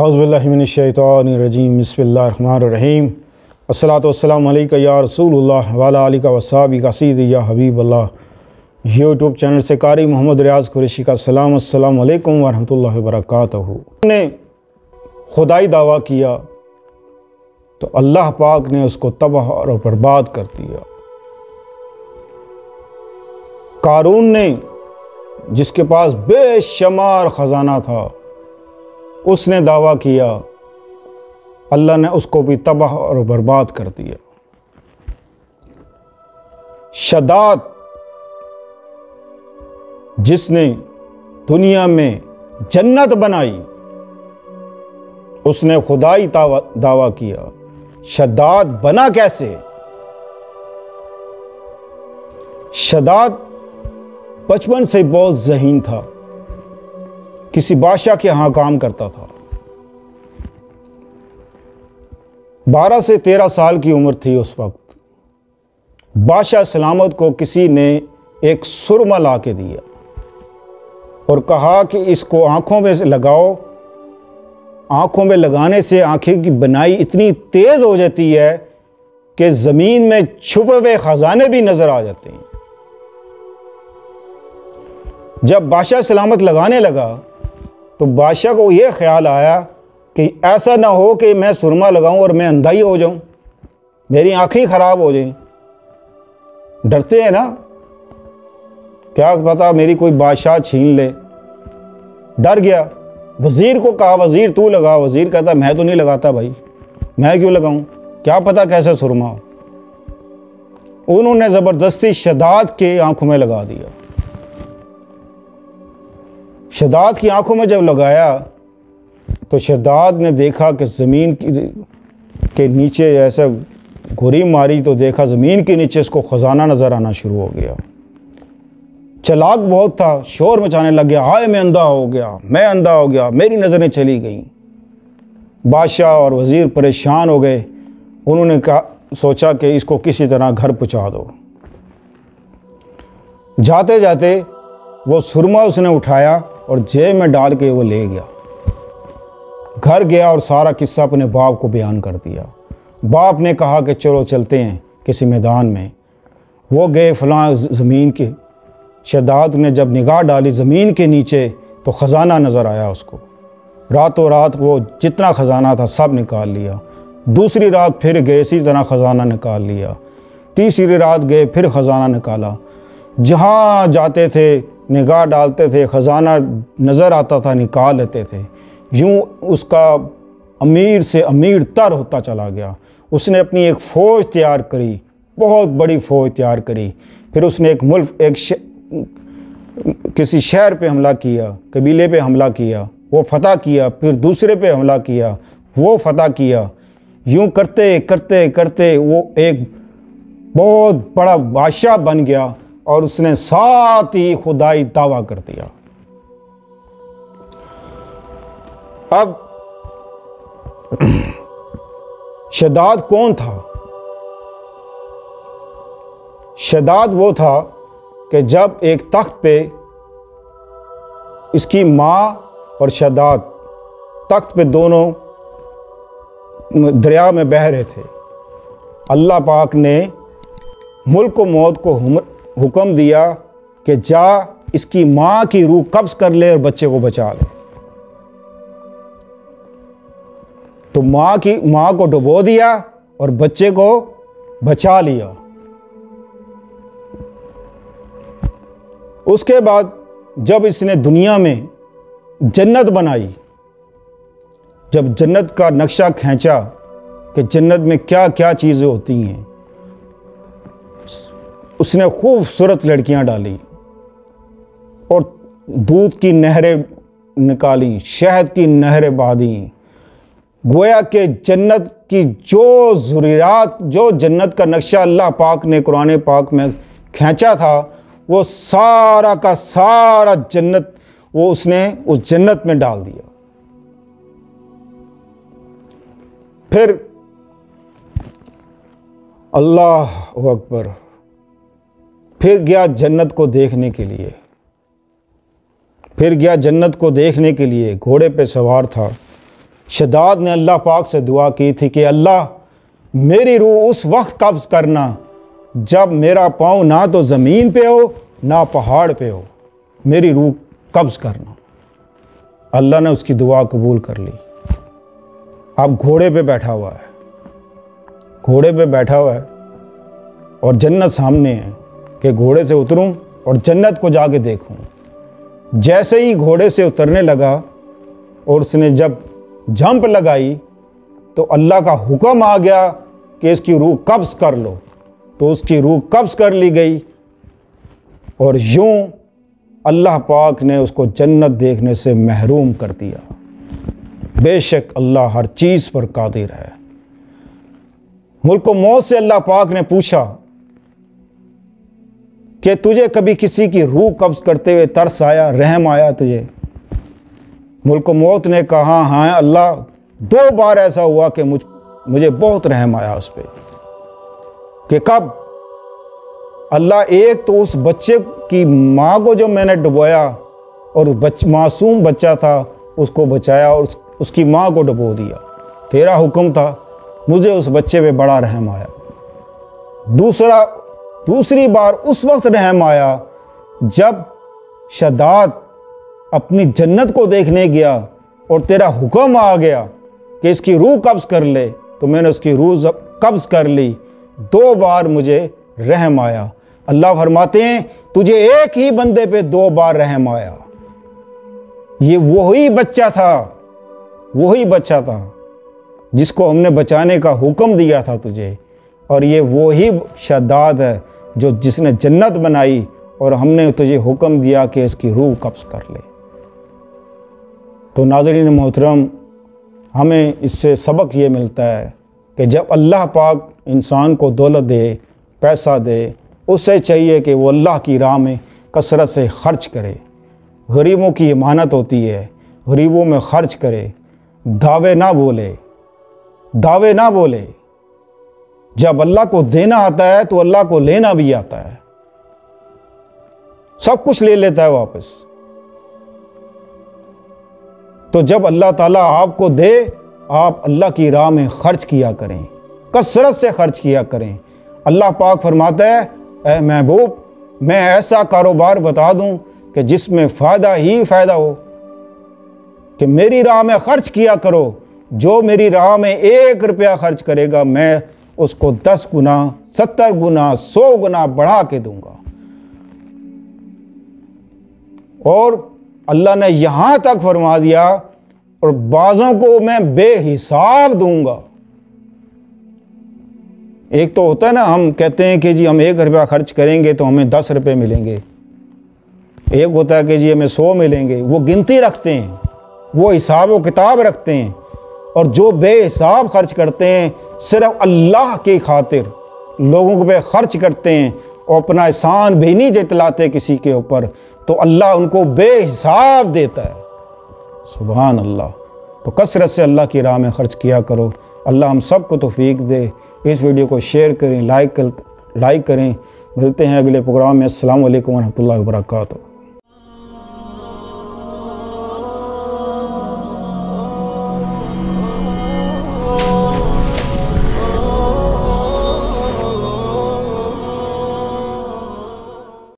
औज़ुबिल्लाहि मिनश्शैतानिर्रजीम बिस्मिल्लाहिर्रहमानिर्रहीम अस्सलातु वस्सलामु अलैका या रसूलुल्लाह व अला आलिका व सहाबिका सय्यदी या हबीबल्लाह। यूट्यूब चैनल से कारी मोहम्मद रियाज़ कुरैशी का सलाम। अस्सलामु अलैकुम व रहमतुल्लाहि व बरकातहू। ने खुदाई दावा किया तो अल्लाह पाक ने उसको तबाह और बर्बाद कर दिया। कारून ने, जिसके पास बेशुमार ख़जाना था, उसने दावा किया, अल्लाह ने उसको भी तबाह और बर्बाद कर दिया। शद्दाद, जिसने दुनिया में जन्नत बनाई, उसने खुदाई दावा किया। शद्दाद बना कैसे? शद्दाद बचपन से बहुत ज़हीन था, किसी बादशाह के यहाँ काम करता था। 12 से 13 साल की उम्र थी उस वक्त। बादशाह सलामत को किसी ने एक सुरमा ला के दिया और कहा कि इसको आँखों में लगाओ। आँखों में लगाने से आँखें की बनाई इतनी तेज़ हो जाती है कि ज़मीन में छुपे हुए ख़जाने भी नज़र आ जाते हैं। जब बादशाह सलामत लगाने लगा तो बादशाह को यह ख्याल आया कि ऐसा ना हो कि मैं सुरमा लगाऊं और मैं अंधा ही हो जाऊं, मेरी आँखें ख़राब हो जाएं। डरते हैं ना, क्या पता मेरी कोई बादशाह छीन ले। डर गया। वज़ीर को कहा, वज़ीर तू लगा। वज़ीर कहता मैं तो नहीं लगाता भाई, मैं क्यों लगाऊं, क्या पता कैसे सुरमा हो। उन्होंने ज़बरदस्ती शद्दाद के आंखों में लगा दिया। शद्दाद की आंखों में जब लगाया तो शद्दाद ने देखा कि ज़मीन के नीचे ऐसा घुरी मारी तो देखा ज़मीन के नीचे इसको ख़जाना नज़र आना शुरू हो गया। चालाक बहुत था, शोर मचाने लग गया, हाय मैं अंधा हो गया, मैं अंधा हो गया, मेरी नज़रें चली गईं। बादशाह और वज़ीर परेशान हो गए। उन्होंने सोचा कि इसको किसी तरह घर पहुँचा दो। जाते जाते वो सुरमा उसने उठाया और जेब में डाल के वो ले गया। घर गया और सारा किस्सा अपने बाप को बयान कर दिया। बाप ने कहा कि चलो चलते हैं किसी मैदान में। वो गए फलां ज़मीन के। शद्दाद ने जब निगाह डाली ज़मीन के नीचे तो ख़जाना नज़र आया उसको। रातों रात वो जितना ख़जाना था सब निकाल लिया। दूसरी रात फिर गए, इसी तरह ख़जाना निकाल लिया। तीसरी रात गए, फिर ख़जाना निकाला। जहाँ जाते थे निगाह डालते थे, ख़जाना नज़र आता था, निकाल लेते थे। यूँ उसका अमीर से अमीर तर होता चला गया। उसने अपनी एक फ़ौज तैयार करी, बहुत बड़ी फ़ौज तैयार करी। फिर उसने एक मुल्क किसी शहर पे हमला किया, कबीले पे हमला किया, वो फतह किया। फिर दूसरे पे हमला किया, वो फतह किया। यूँ करते करते करते वो एक बहुत बड़ा बादशाह बन गया और उसने साथ ही खुदाई दावा कर दिया। अब शद्दाद कौन था? शद्दाद वो था कि जब एक तख्त पे इसकी माँ और शद्दाद तख्त पे दोनों दरिया में बह रहे थे, अल्लाह पाक ने मुल्क मौत को हुक्म दिया कि जा इसकी माँ की रूह कब्ज़ कर ले और बच्चे को बचा ले। तो माँ को डुबो दिया और बच्चे को बचा लिया। उसके बाद जब इसने दुनिया में जन्नत बनाई, जब जन्नत का नक्शा खींचा कि जन्नत में क्या क्या चीज़ें होती हैं, उसने खूबसूरत लड़कियां डाली और दूध की नहरें निकाली, शहद की नहरें बहादी। गोया कि जन्नत की जो ज़रूरियात, जो जन्नत का नक्शा अल्लाह पाक ने कुरान पाक में खींचा था, वो सारा का सारा जन्नत वो उसने उस जन्नत में डाल दिया। फिर अल्लाह अकबर, फिर गया जन्नत को देखने के लिए। फिर गया जन्नत को देखने के लिए, घोड़े पे सवार था। शदाद ने अल्लाह पाक से दुआ की थी कि अल्लाह मेरी रूह उस वक्त कब्ज़ करना जब मेरा पाँव ना तो ज़मीन पे हो ना पहाड़ पे हो, मेरी रूह कब्ज़ करना। अल्लाह ने उसकी दुआ कबूल कर ली। अब घोड़े पे बैठा हुआ है, घोड़े पे बैठा हुआ है और जन्नत सामने है कि घोड़े से उतरूं और जन्नत को जाके देखूं। जैसे ही घोड़े से उतरने लगा और उसने जब जंप लगाई तो अल्लाह का हुक्म आ गया कि इसकी रूह कब्ज़ कर लो। तो उसकी रूह कब्ज़ कर ली गई और यूं अल्लाह पाक ने उसको जन्नत देखने से महरूम कर दिया। बेशक अल्लाह हर चीज़ पर कादिर है। मुल्क मौत से अल्लाह पाक ने पूछा कि तुझे कभी किसी की रूह कब्ज़ करते हुए तरस आया, रहम आया तुझे? मुल्क मौत ने कहा हाँ अल्लाह, 2 बार ऐसा हुआ कि मुझे बहुत रहम आया उस पर। कि कब? अल्लाह, एक तो उस बच्चे की माँ को जो मैंने डुबोया और मासूम बच्चा था उसको बचाया और उसकी माँ को डुबो दिया, तेरा हुक्म था, मुझे उस बच्चे पे बड़ा रहम आया। दूसरी बार उस वक्त रहम आया जब शदाद अपनी जन्नत को देखने गया और तेरा हुक्म आ गया कि इसकी रूह कब्ज़ कर ले, तो मैंने उसकी रूह कब्ज़ कर ली। 2 बार मुझे रहम आया। अल्लाह फरमाते हैं तुझे एक ही बंदे पे 2 बार रहम आया। ये वही बच्चा था जिसको हमने बचाने का हुक्म दिया था तुझे, और ये वही शदाद है जिसने जन्नत बनाई और हमने तुझे हुक्म दिया कि इसकी रूह कब्ज़ कर ले। तो नाज़रीन मोहतरम, हमें इससे सबक ये मिलता है कि जब अल्लाह पाक इंसान को दौलत दे, पैसा दे, उससे चाहिए कि वो अल्लाह की राह में कसरत से खर्च करे। गरीबों की इमानत होती है, गरीबों में खर्च करे, दावे ना बोले। जब अल्लाह को देना आता है तो अल्लाह को लेना भी आता है, सब कुछ ले लेता है वापस। तो जब अल्लाह ताला आपको दे, आप अल्लाह की राह में खर्च किया करें, कसरत से खर्च किया करें। अल्लाह पाक फरमाता है, ऐ महबूब, मैं ऐसा कारोबार बता दूं कि जिसमें फ़ायदा ही फ़ायदा हो, कि मेरी राह में खर्च किया करो। जो मेरी राह में 1 रुपया खर्च करेगा, मैं उसको 10 गुना, 70 गुना, 100 गुना बढ़ा के दूंगा। और अल्लाह ने यहाँ तक फरमा दिया, और बाज़ों को मैं बेहिसाब दूंगा। एक तो होता है ना, हम कहते हैं कि जी हम 1 रुपया खर्च करेंगे तो हमें 10 रुपये मिलेंगे। एक होता है कि जी हमें 100 मिलेंगे। वो गिनती रखते हैं, वो हिसाब व किताब रखते हैं। और जो बेहिसाब खर्च करते हैं, सिर्फ अल्लाह की खातिर लोगों पे खर्च करते हैं और अपना एहसान भी नहीं जतलाते किसी के ऊपर, तो अल्लाह उनको बेहिसाब देता है। सुभान अल्लाह। तो कसरत से अल्लाह की राह में खर्च किया करो। अल्लाह हम सबको तौफीक दे। इस वीडियो को शेयर करें, लाइक करें। मिलते हैं अगले प्रोग्राम में। अस्सलाम वालेकुम व रहमतुल्लाहि व बरकातहू।